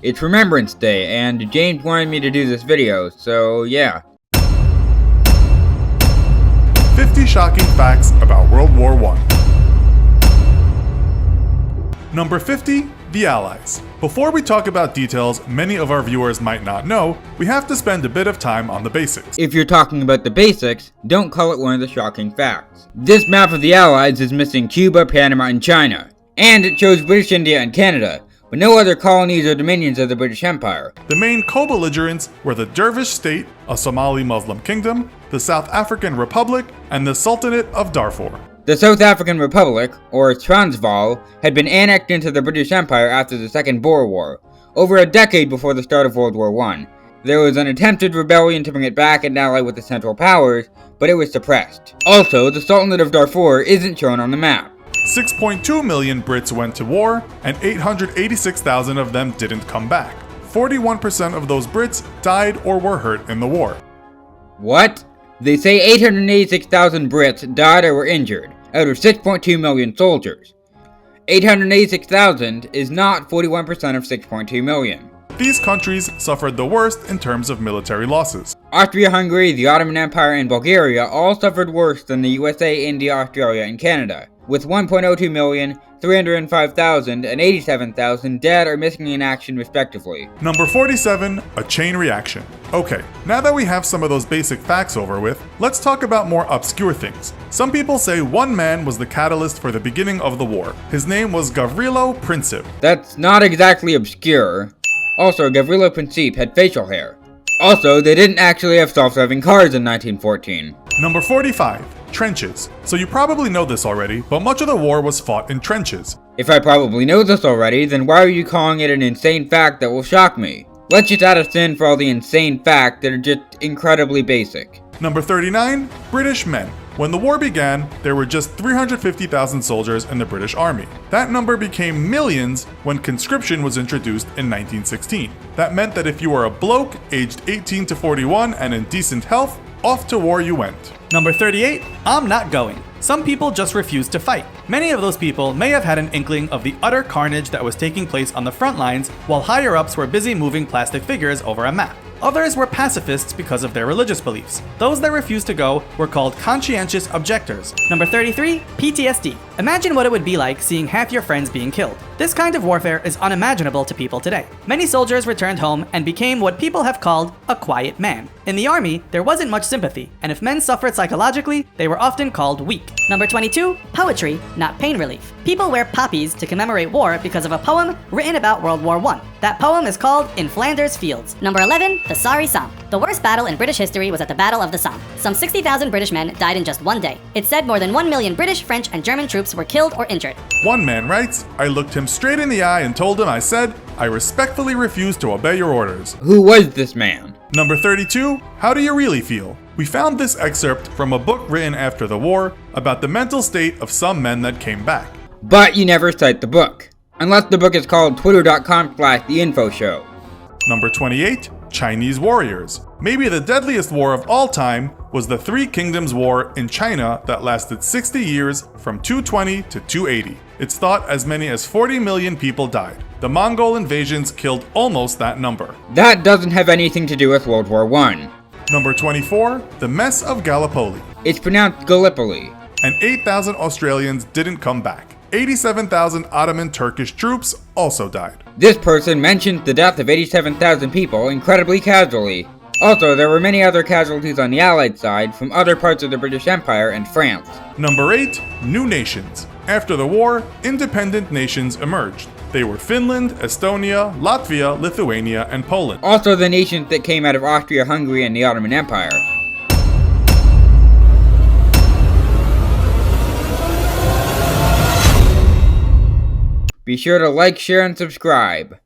It's Remembrance Day, and James wanted me to do this video, so yeah. 50 shocking facts about World War I. Number 50, the Allies. Before we talk about details many of our viewers might not know, we have to spend a bit of time on the basics. If you're talking about the basics, don't call it one of the shocking facts. This map of the Allies is missing Cuba, Panama, and China. And it shows British India and Canada, but no other colonies or dominions of the British Empire. The main co-belligerents were the Dervish State, a Somali Muslim kingdom, the South African Republic, and the Sultanate of Darfur. The South African Republic, or Transvaal, had been annexed into the British Empire after the Second Boer War, over a decade before the start of World War I. There was an attempted rebellion to bring it back and ally with the Central Powers, but it was suppressed. Also, the Sultanate of Darfur isn't shown on the map. 6.2 million Brits went to war, and 886,000 of them didn't come back. 41% of those Brits died or were hurt in the war. What? They say 886,000 Brits died or were injured, out of 6.2 million soldiers. 886,000 is not 41% of 6.2 million. These countries suffered the worst in terms of military losses. Austria-Hungary, the Ottoman Empire, and Bulgaria all suffered worse than the USA, India, Australia, and Canada, with 1.02 million, 305,000, and 87,000 dead or missing in action respectively. Number 47, a chain reaction. Okay, now that we have some of those basic facts over with, let's talk about more obscure things. Some people say one man was the catalyst for the beginning of the war. His name was Gavrilo Princip. That's not exactly obscure. Also, Gavrilo Princip had facial hair. Also, they didn't actually have self-driving cars in 1914. Number 45, trenches. So you probably know this already, but much of the war was fought in trenches. If I probably know this already, then why are you calling it an insane fact that will shock me? Let's just add a sin for all the insane facts that are just incredibly basic. Number 39, British men. When the war began, there were just 350,000 soldiers in the British Army. That number became millions when conscription was introduced in 1916. That meant that if you were a bloke aged 18 to 41 and in decent health, off to war you went. Number 38, I'm not going. Some people just refused to fight. Many of those people may have had an inkling of the utter carnage that was taking place on the front lines while higher-ups were busy moving plastic figures over a map. Others were pacifists because of their religious beliefs. Those that refused to go were called conscientious objectors. Number 33, PTSD. Imagine what it would be like seeing half your friends being killed. This kind of warfare is unimaginable to people today. Many soldiers returned home and became what people have called a quiet man. In the army, there wasn't much sympathy, and if men suffered psychologically, they were often called weak. Number 22, poetry, not pain relief. People wear poppies to commemorate war because of a poem written about World War I. That poem is called In Flanders Fields. Number 11, the Sorry Somme. The worst battle in British history was at the Battle of the Somme. Some 60,000 British men died in just one day. It's said more than 1 million British, French, and German troops were killed or injured. One man writes, I looked him straight in the eye and told him, I said, I respectfully refuse to obey your orders. Who was this man? Number 32, how do you really feel? We found this excerpt from a book written after the war about the mental state of some men that came back. But you never cite the book. Unless the book is called twitter.com/theinfoshow. Number 28, Chinese warriors. Maybe the deadliest war of all time was the Three Kingdoms War in China that lasted 60 years from 220 to 280. It's thought as many as 40 million people died. The Mongol invasions killed almost that number. That doesn't have anything to do with World War I. Number 24, the mess of Gallipoli. It's pronounced Gallipoli. And 8,000 Australians didn't come back. 87,000 Ottoman Turkish troops also died. This person mentions the death of 87,000 people incredibly casually. Also, there were many other casualties on the Allied side from other parts of the British Empire and France. Number 8, new nations. After the war, independent nations emerged. They were Finland, Estonia, Latvia, Lithuania, and Poland. Also the nations that came out of Austria-Hungary and the Ottoman Empire. Be sure to like, share, and subscribe.